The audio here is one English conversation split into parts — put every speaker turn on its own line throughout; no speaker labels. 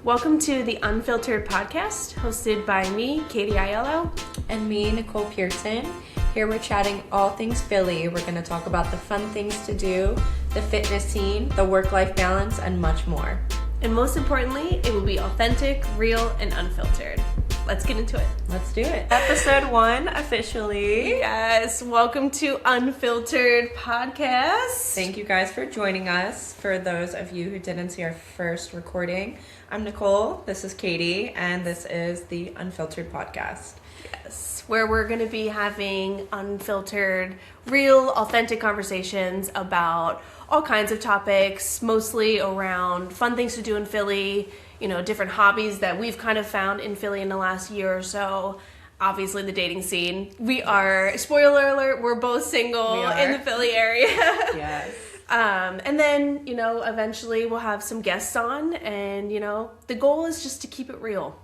Welcome to the UnPhiltered Podcast, hosted by me, Katie Aiello.
And me, Nicole Pearson. Here we're chatting all things Philly. We're going to talk about the fun things to do, the fitness scene, the work-life balance, and much more.
And most importantly, it will be authentic, real, and unfiltered. Let's get into it.
Let's do it. Episode 1, officially.
Yes, welcome to UnPhiltered Podcast.
Thank you guys for joining us. For those of you who didn't see our first recording, I'm Nicole, this is Katie, and this is the UnPhiltered Podcast.
Yes, where we're going to be having unfiltered, real, authentic conversations about all kinds of topics, mostly around fun things to do in Philly, you know, different hobbies that we've kind of found in Philly in the last year or so. Obviously, the dating scene. We are, spoiler alert, we're both single in the Philly area.
Yes.
And then, you know, eventually we'll have some guests on, and, you know, the goal is just to keep it real.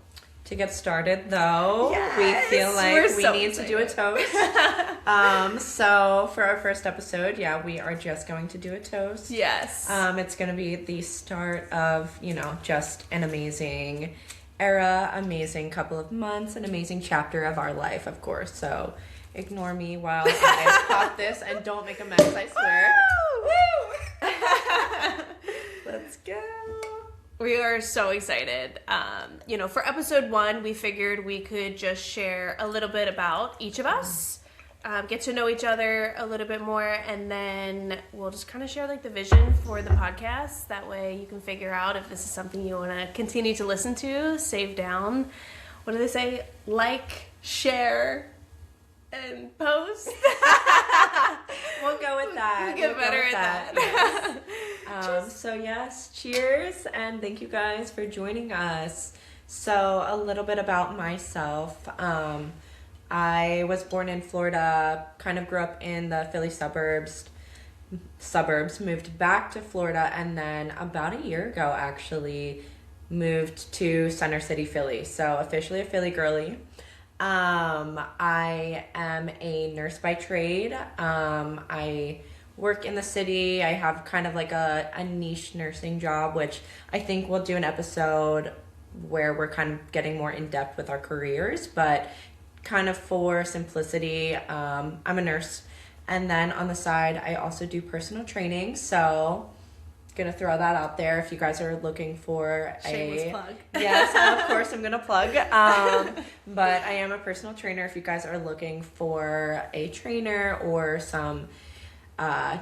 To get started, though,
yes,
we feel like we need to do a toast. So for our first episode, we are just going to do a toast.
Yes.
It's going to be the start of, you know, just an amazing era, amazing couple of months, an amazing chapter of our life, of course. So ignore me while I pop this and don't make a mess, I swear. Woo! Let's go.
We are so excited. You know, for episode 1, we figured we could just share a little bit about each of us, get to know each other a little bit more, and then we'll just kind of share like the vision for the podcast. That way you can figure out if this is something you want to continue to listen to, save down. What do they say? Like, share, and post.
We'll go with that.
We'll get better at that.
Yes. So yes, cheers, and thank you guys for joining us. So a little bit about myself. I was born in Florida, kind of grew up in the Philly suburbs, moved back to Florida, and then about a year ago, actually, moved to Center City, Philly. So officially a Philly girly. I am a nurse by trade. I work in the city. I have kind of like a niche nursing job, which I think we'll do an episode where we're kind of getting more in depth with our careers, but kind of for simplicity, I'm a nurse. And then on the side, I also do personal training. So gonna throw that out there if you guys are looking for
shameless plug.
Yes, of course I'm gonna plug. But I am a personal trainer. If you guys are looking for a trainer or some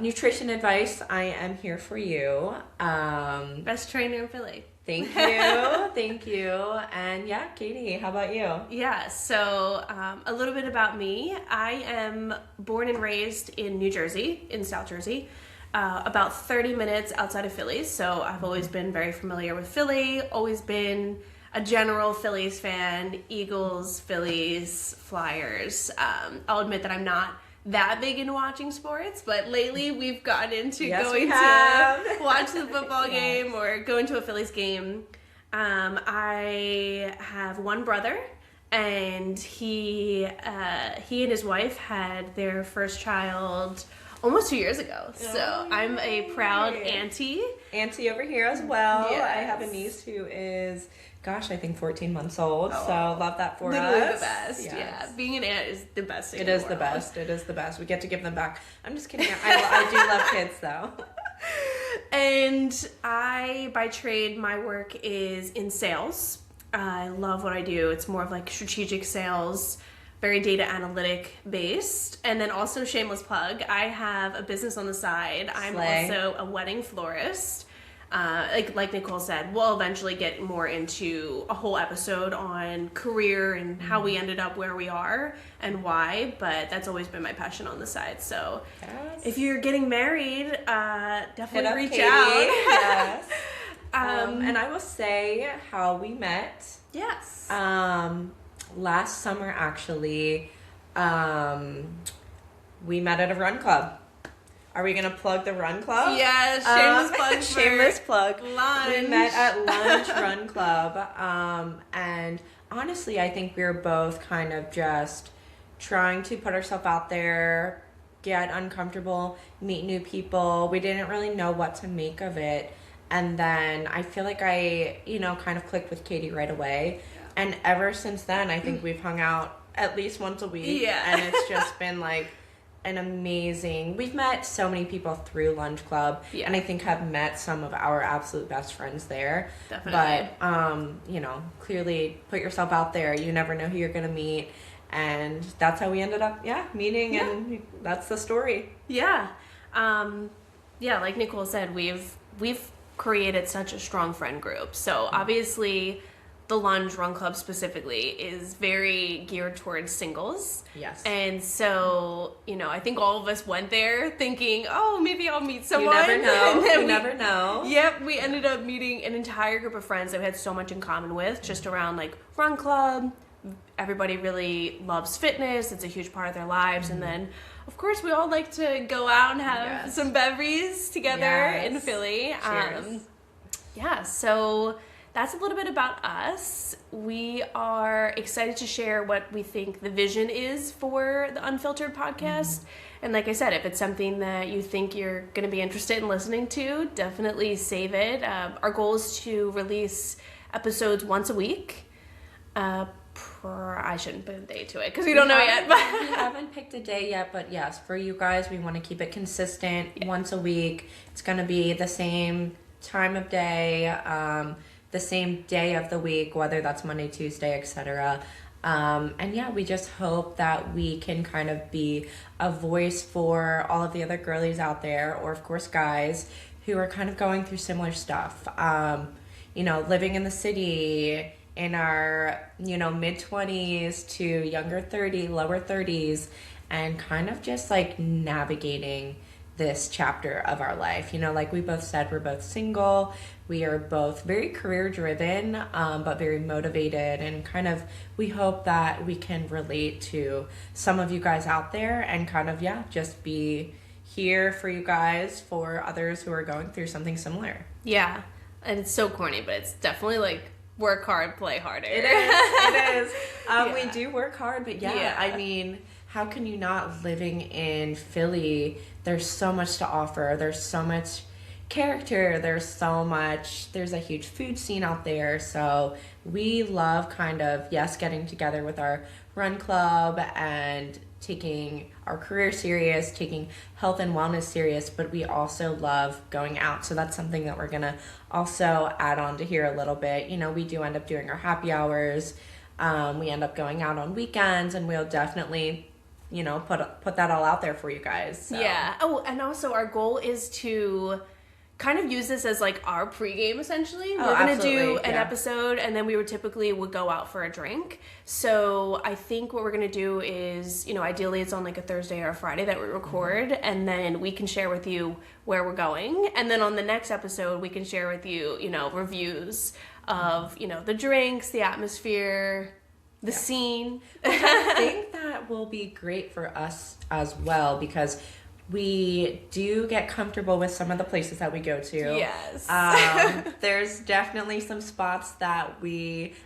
nutrition advice, I am here for you.
Best trainer in Philly.
Thank you. Thank you. And yeah, Katie, how about you?
Yeah, so a little bit about me. I am born and raised in New Jersey, in South Jersey, about 30 minutes outside of Philly. So I've always been very familiar with Philly, always been a general Phillies fan, Eagles, Phillies, Flyers. I'll admit that I'm not that big into watching sports, but lately we've gotten into going to watch the football game or go into a Phillies game. I have one brother, and he and his wife had their first child almost 2 years ago. So I'm a proud auntie.
Auntie over here as well.
Yes.
I have a niece who is, gosh, I think 14 months old. So love that for
Literally
us.
the best.
Yes.
Yeah. Being an aunt is the best thing.
It is the best. It is the best. We get to give them back. I'm just kidding. I do love kids though.
And I, by trade, my work is in sales. I love what I do. It's more of like strategic sales, very data analytic based. And then also, shameless plug, I have a business on the side. I'm also a wedding florist. Like Nicole said, we'll eventually get more into a whole episode on career and how we ended up where we are and why, but that's always been my passion on the side. So if you're getting married, definitely reach
Katie.
out.
Yes. And I will say how we met.
Yes.
Last summer, actually, we met at a run club. Are we going to plug the run club?
Yes, shameless plug.
Shameless plug.
Lunch.
We met at Lunch Run Club. And honestly, I think we were both kind of just trying to put ourselves out there, get uncomfortable, meet new people. We didn't really know what to make of it. And then I feel like I, kind of clicked with Katie right away. Yeah. And ever since then, I think we've hung out at least once a week.
Yeah.
And it's just been like an amazing, we've met so many people through Lunch Club. Yeah. And I think have met some of our absolute best friends there.
Definitely.
But, clearly put yourself out there. You never know who you're going to meet. And that's how we ended up, meeting. Yeah. And that's the story.
Yeah. Like Nicole said, we've created such a strong friend group. So obviously the Lunge Run Club specifically is very geared towards singles.
Yes.
And so, I think all of us went there thinking, oh, maybe I'll meet someone.
You never know. You never know.
Yep. We ended up meeting an entire group of friends that we had so much in common with, just around like Run Club. Everybody really loves fitness. It's a huge part of their lives. And then, of course, we all like to go out and have some beverages together in Philly.
Cheers.
So that's a little bit about us. We are excited to share what we think the vision is for the Unfiltered podcast. And like I said, if it's something that you think you're going to be interested in listening to, definitely save it. Our goal is to release episodes once a week. I shouldn't put a date to it because we don't know yet. But
we haven't picked a day yet, but yes, for you guys, we want to keep it consistent once a week. It's going to be the same time of day, the same day of the week, whether that's Monday, Tuesday, etc. And we just hope that we can kind of be a voice for all of the other girlies out there, or of course guys who are kind of going through similar stuff. Living in the city in our, mid-20s to younger 30, lower 30s, and kind of just like navigating this chapter of our life. Like we both said, we're both single. We are both very career driven, but very motivated, and kind of, we hope that we can relate to some of you guys out there and kind of, just be here for you guys, for others who are going through something similar.
Yeah. And it's so corny, but it's definitely like, work hard, play harder.
It is. We do work hard, but I mean, how can you not? Living in Philly, there's so much to offer. There's so much character. There's a huge food scene out there. So we love kind of, getting together with our run club and taking our career serious, taking health and wellness serious, but we also love going out. So that's something that we're going to also add on to here a little bit. We do end up doing our happy hours. We end up going out on weekends, and we'll definitely, put that all out there for you guys. So.
Yeah. Oh, and also our goal is to kind of use this as like our pregame essentially. We're going to do an episode, and then we would go out for a drink. So I think what we're going to do is, ideally it's on like a Thursday or a Friday that we record, and then we can share with you where we're going. And then on the next episode, we can share with you, reviews of, the drinks, the atmosphere, the scene.
I think that will be great for us as well, because we do get comfortable with some of the places that we go to.
Yes.
There's definitely some spots that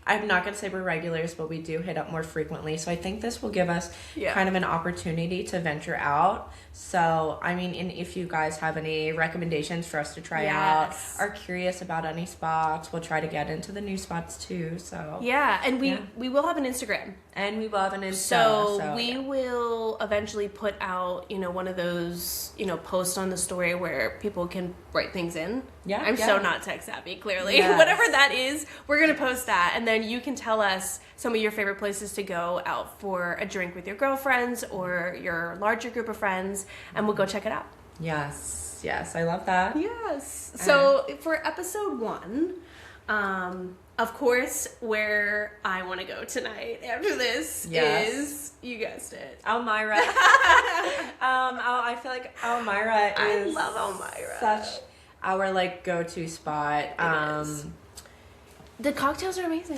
I'm not going to say we're regulars, but we do hit up more frequently. So I think this will give us kind of an opportunity to venture out. So, I mean, and if you guys have any recommendations for us to try out, are curious about any spots, we'll try to get into the new spots too. So
and we will have an Instagram.
And we will have an Instagram.
So we will eventually put out, one of those, posts on the story where people can write things in.
Yeah.
I'm so not tech savvy, clearly. Yes. Whatever that is, we're going to post that. And then you can tell us some of your favorite places to go out for a drink with your girlfriends or your larger group of friends, and we'll go check it out.
Yes. I love that.
Yes. So for episode 1, of course, where I want to go tonight after this is, you guessed it,
Elmira. I feel like Elmira is
I love Elmira.
Such our like go-to spot.
It is. The cocktails are amazing.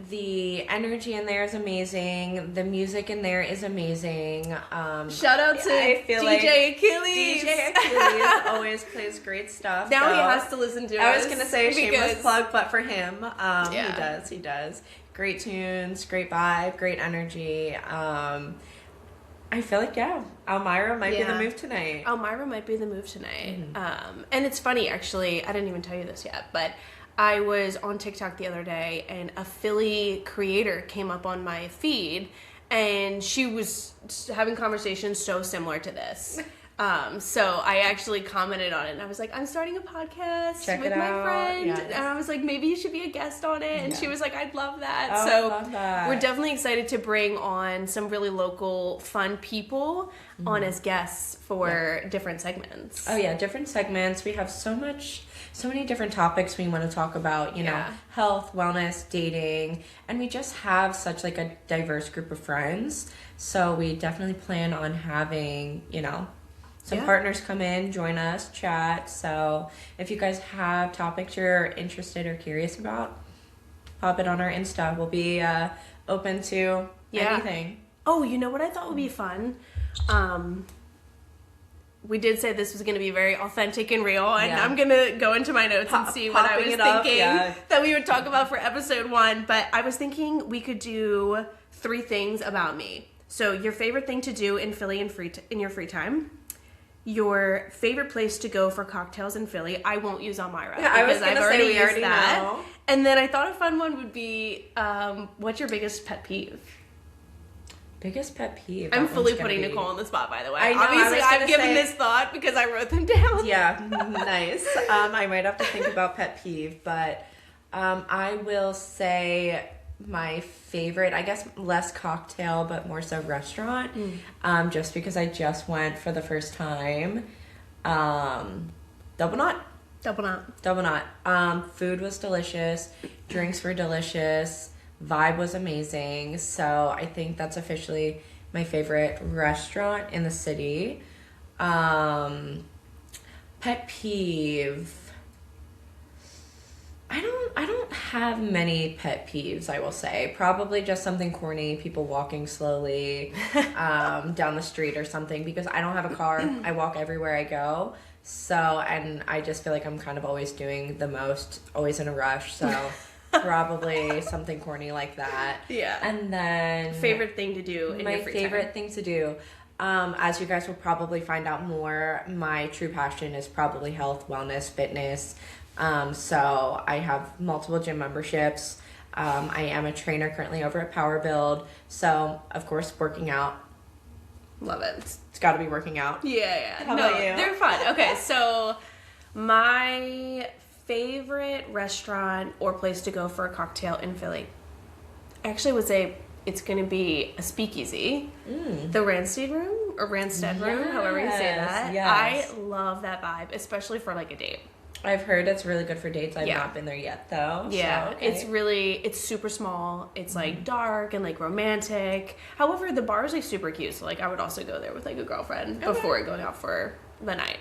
The energy in there is amazing. The music in there is amazing.
Shout out to DJ Achilles.
DJ Achilles always plays great stuff.
Now he has to listen to us.
I was going to say a shameless plug, but for him, He does. Great tunes, great vibe, great energy. I feel like, Elmira might be the
Yeah.
move tonight.
Elmira might be the move tonight. And it's funny, actually, I didn't even tell you this yet, but I was on TikTok the other day and a Philly creator came up on my feed and she was having conversations so similar to this. So I actually commented on it and I was like, I'm starting a podcast
Check
with
it
my
out.
friend.
Yes.
And I was like, maybe you should be a guest on it. And she was like, I'd love that.
Oh,
So
I love that.
we're definitely excited to bring on some really local, fun people on as guests for different segments.
Oh yeah, different segments. We have so many different topics we want to talk about, you know,
Yeah.
health, wellness, dating, and we just have such like a diverse group of friends. So we definitely plan on having, you know, some
Yeah.
partners come in, join us, chat. So if you guys have topics you're interested or curious about, pop it on our Insta. We'll be open to anything.
Oh, you know what I thought would be fun? We did say this was going to be very authentic and real, and
Yeah.
I'm going to go into my notes and see what I
Popping
was
it up,
thinking
yeah.
that we would talk about for episode 1. But I was thinking we could do 3 things about me. So your favorite thing to do in Philly in your free time. Your favorite place to go for cocktails in Philly. I won't use Elmira
Yeah, I was
because I've
gonna say
already
we
used
already
that.
know.
And then I thought a fun one would be, what's your biggest pet peeve?
Biggest pet peeve.
I'm
that
fully
one's gonna
putting
be-
Nicole on the spot, by the way.
I know, I
Obviously,
was
I've
gonna
given
say-
this thought because I wrote them down.
Yeah, nice. I might have to think about pet peeve, but I will say my favorite, I guess less cocktail, but more so restaurant, just because I just went for the first time. Double Knot.
Double knot.
Food was delicious. Drinks were delicious. Vibe was amazing. So I think that's officially my favorite restaurant in the city. Pet peeve. I don't have many pet peeves, I will say. Probably just something corny, people walking slowly down the street or something, because I don't have a car. I walk everywhere I go. So, and I just feel like I'm kind of always doing the most, always in a rush. So, probably something corny like that.
Yeah.
And then
Favorite thing to do in
my
your free
favorite
time?
thing to do, as you guys will probably find out more, my true passion is probably health, wellness, fitness. So I have multiple gym memberships. I am a trainer currently over at Power Build. So of course, working out.
Love it.
It's got to be working out.
Yeah.
How
no,
about you?
they're fun. Okay, so my favorite restaurant or place to go for a cocktail in Philly, I actually would say it's going to be a speakeasy. The Randstead Room or Randstead Room, however you say that.
Yes.
I love that vibe, especially for like a date.
I've heard it's really good for dates. I've
Yeah.
not been there yet though.
Yeah,
so, okay.
it's super small. It's like dark and like romantic. However, the bar is like super cute. So like I would also go there with like a girlfriend before going out for the night.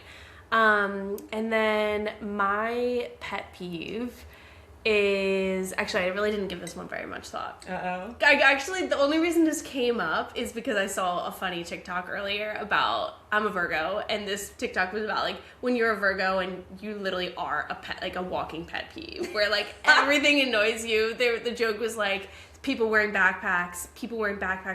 And then my pet peeve is actually I really didn't give this one very much thought.
Uh-oh.
Actually, the only reason this came up is because I saw a funny TikTok earlier about I'm a Virgo, and this TikTok was about like when you're a Virgo and you literally are a pet, like a walking pet peeve, where like everything annoys you. The joke was like people wearing backpacks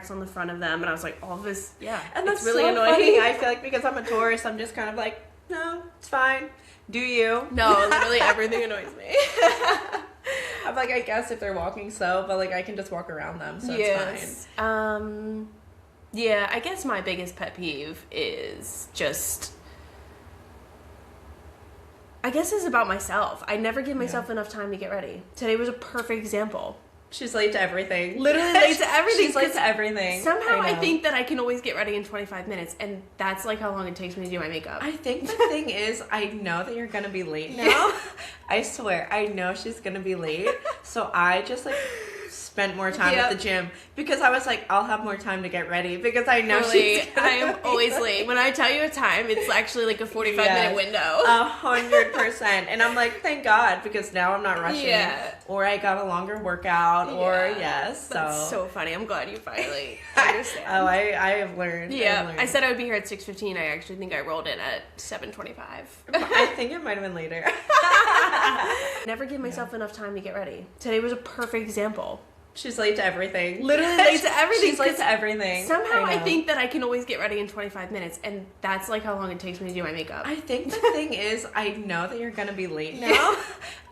on the front of them, and I was like, all this, yeah,
And that's
it's really
so
annoying.
funny. I feel like because I'm a Taurus, I'm just kind of like, no, it's fine. Do you?
No, literally everything annoys me.
I'm like, I guess if they're walking slow, but like I can just walk around them, so it's fine.
Yeah, I guess my biggest pet peeve is just, I guess it's about myself. I never give myself enough time to get ready. Today was a perfect example.
She's late to everything.
Literally late to everything.
She's late
'cause
to everything.
Somehow I
know.
think that I can always get ready in 25 minutes, and that's like how long it takes me to do my makeup.
I think the thing is, I know that you're gonna be late now. I swear, I know she's gonna be late. So I just like spent more time at the gym because I was like, I'll have more time to get ready because I know
Really,
she's
I am
be
always
late.
late. When I tell you a time, it's actually like a 45-minute window.
100%. And I'm like, thank God, because now I'm not rushing.
Yeah.
Or I got a longer workout, or yes.
That's so funny. I'm glad you finally understand.
I have learned.
Yeah, I said I would be here at 6:15. I actually think I rolled in at 7:25.
I think it might have been later.
Never give myself enough time to get ready. Today was a perfect example.
She's late to everything.
Literally late to everything.
She's late to everything.
Somehow I think that I can always get ready in 25 minutes, and that's like how long it takes me to do my makeup.
I think the thing is, I know that you're gonna be late now.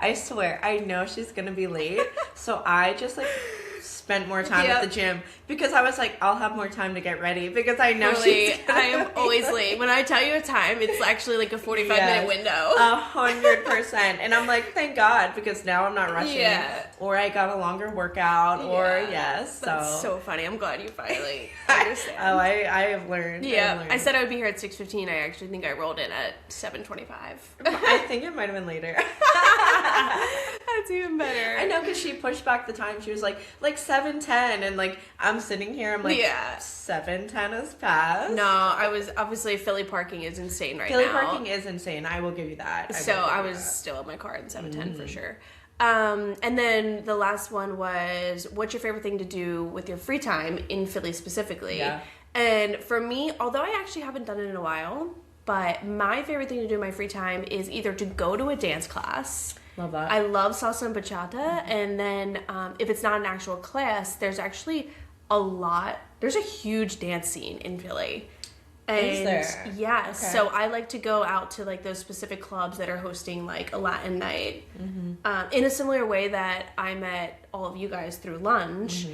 I swear, I know she's gonna be late. So I just like spent more time at the gym because I was like, I'll have more time to get ready because I know she's
I am always late. When I tell you a time, it's actually like a 45-minute window.
100%. And I'm like, thank God, because now I'm not rushing. Yeah. Or I got a longer workout. Or
That's so funny. I'm glad you finally understand.
I have learned.
Yeah. I said I would be here at 6:15. I actually think I rolled in at 7:25.
I think it might have been later.
That's even better.
I know, because she pushed back the time. She was like 7:10, and like I'm sitting here, I'm like 7:10 has passed.
No, I was obviously Philly parking is insane right now.
Philly parking is insane. I will give you that.
I was still in my car at 7:10 for sure. And then the last one was, what's your favorite thing to do with your free time in Philly specifically? Yeah. And for me, although I actually haven't done it in a while, but my favorite thing to do in my free time is either to go to a dance class.
Love that.
I love salsa and bachata. And then if it's not an actual class, there's actually there's a huge dance scene in Philly. And
is there?
Yeah.
Okay.
So I like to go out to like those specific clubs that are hosting like a Latin night. In a similar way that I met all of you guys through lunch.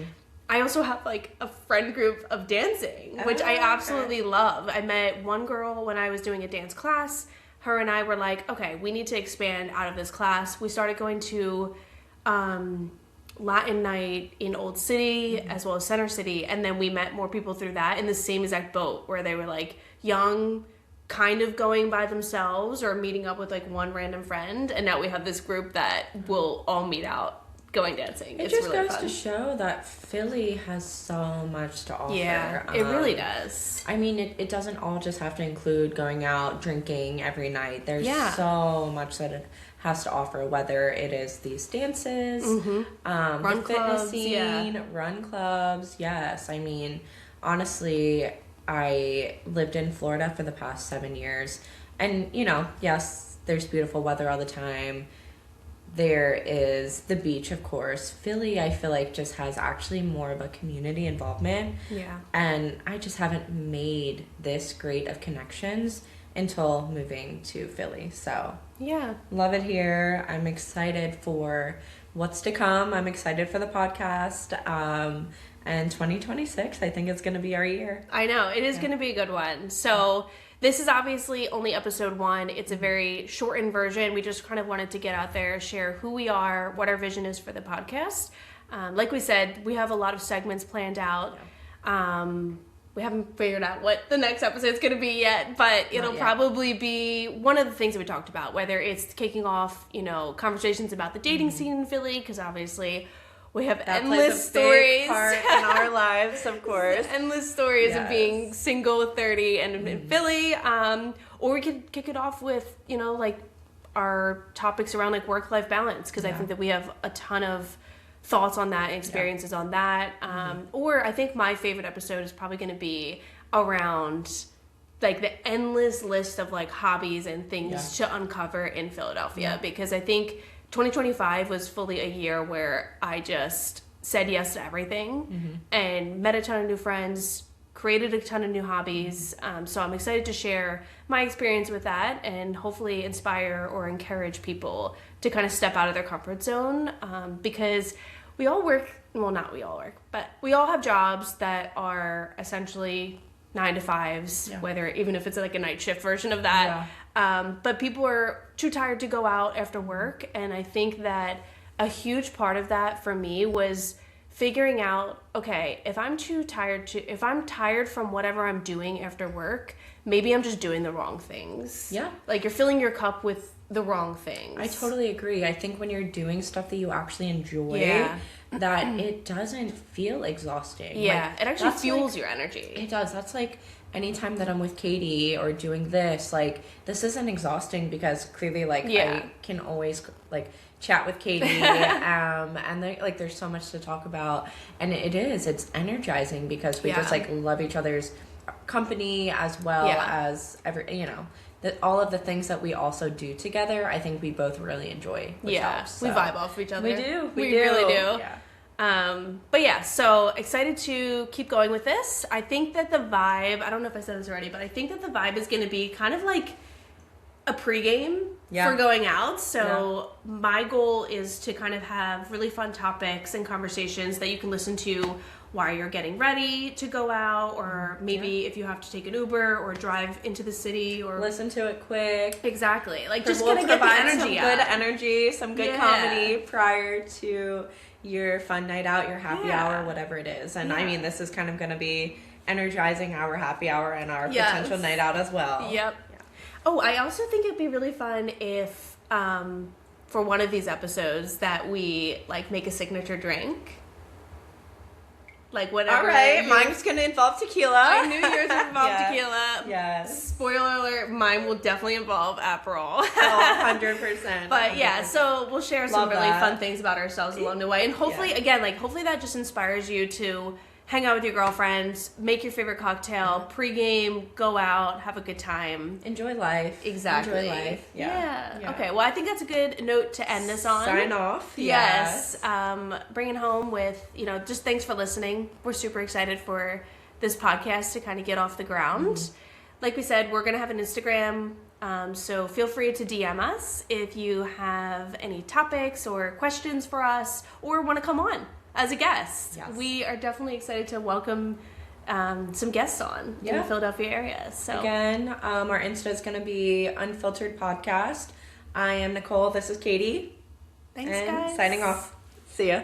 I also have like a friend group of dancing, which I absolutely love. I met one girl when I was doing a dance class. Her and I were like, okay, we need to expand out of this class. We started going to Latin night in Old City as well as Center City, and then we met more people through that in the same exact boat where they were like young, kind of going by themselves or meeting up with like one random friend, and now we have this group that will all meet out going dancing.
It just really goes to show that Philly has so much to offer.
Yeah, it really does.
I mean, it doesn't all just have to include going out drinking every night. There's so much that it has to offer, whether it is these dances,
run clubs,
fitness scene, run clubs. Yes, I mean, honestly, I lived in Florida for the past 7 years, and yes, there's beautiful weather all the time. There is the beach, of course. Philly, I feel like, just has actually more of a community involvement.
Yeah.
And I just haven't made this great of connections until moving to Philly. So,
yeah.
Love it here. I'm excited for what's to come. I'm excited for the podcast. And 2026, I think it's going to be our year.
I know. It is going to be a good one. So... This is obviously only episode 1. It's a very shortened version. We just kind of wanted to get out there, share who we are, what our vision is for the podcast. Like we said, we have a lot of segments planned out. We haven't figured out what the next episode is going to be yet, but it'll probably be one of the things that we talked about, whether it's kicking off, conversations about the dating scene in Philly, because obviously... We have that endless stories
part in our lives, of course.
Endless stories of being single at 30 and in Philly. Or we could kick it off with, like our topics around like work-life balance, because I think that we have a ton of thoughts on that and experiences on that. Or I think my favorite episode is probably going to be around like the endless list of like hobbies and things to uncover in Philadelphia, because I think 2025 was fully a year where I just said yes to everything and met a ton of new friends, created a ton of new hobbies. So I'm excited to share my experience with that and hopefully inspire or encourage people to kind of step out of their comfort zone, because we all work, well, not we all work, but we all have jobs that are essentially 9 to 5s, whether even if it's like a night shift version of that. But people are too tired to go out after work, and I think that a huge part of that for me was figuring out, okay, if I'm tired from whatever I'm doing after work, maybe I'm just doing the wrong things. Yeah. Like you're filling your cup with the wrong things.
I totally agree. I think when you're doing stuff that you actually enjoy, that it doesn't feel exhausting.
Yeah, like, it actually fuels your energy.
It does. That's like anytime that I'm with Katie or doing this, like this isn't exhausting because clearly like I can always like chat with Katie and like there's so much to talk about, and it's energizing because we just like love each other's company as well as that all of the things that we also do together, I think we both really enjoy. Which helps, so.
We vibe off each other.
We do.
We really do. But yeah, so excited to keep going with this. I think that the vibe, I don't know if I said this already, but I think that the vibe is going to be kind of like a pregame for going out. So my goal is to kind of have really fun topics and conversations that you can listen to while you're getting ready to go out, or maybe if you have to take an Uber or drive into the city, or
listen to it quick.
Exactly. Like just gonna get the energy
some good energy, some good comedy prior to your fun night out, your happy hour, whatever it is. And I mean, this is kind of going to be energizing our happy hour and our potential night out as well.
Yep. Yeah. Oh, I also think it'd be really fun if for one of these episodes that we like make a signature drink. Like whatever.
All right, mine's gonna involve tequila.
I knew yours would involve tequila.
Yes.
Spoiler alert: mine will definitely involve Aperol.
100%.
But yeah, so we'll share some really fun things about ourselves along the way, and hopefully, again, like hopefully that just inspires you to hang out with your girlfriends, make your favorite cocktail, pregame, go out, have a good time,
enjoy life.
Exactly.
Enjoy life. Yeah.
Okay. Well, I think that's a good note to end this on.
Sign off.
Yes. Bringing home with just thanks for listening. We're super excited for this podcast to kind of get off the ground. Like we said, we're gonna have an Instagram. So feel free to DM us if you have any topics or questions for us, or want to come on as a guest.
Yes.
We are definitely excited to welcome some guests on in the Philadelphia area. So
again, our Insta is going to be UnPhiltered Podcast. I am Nicole. This is Katie.
Thanks,
and
guys.
Signing off. See ya.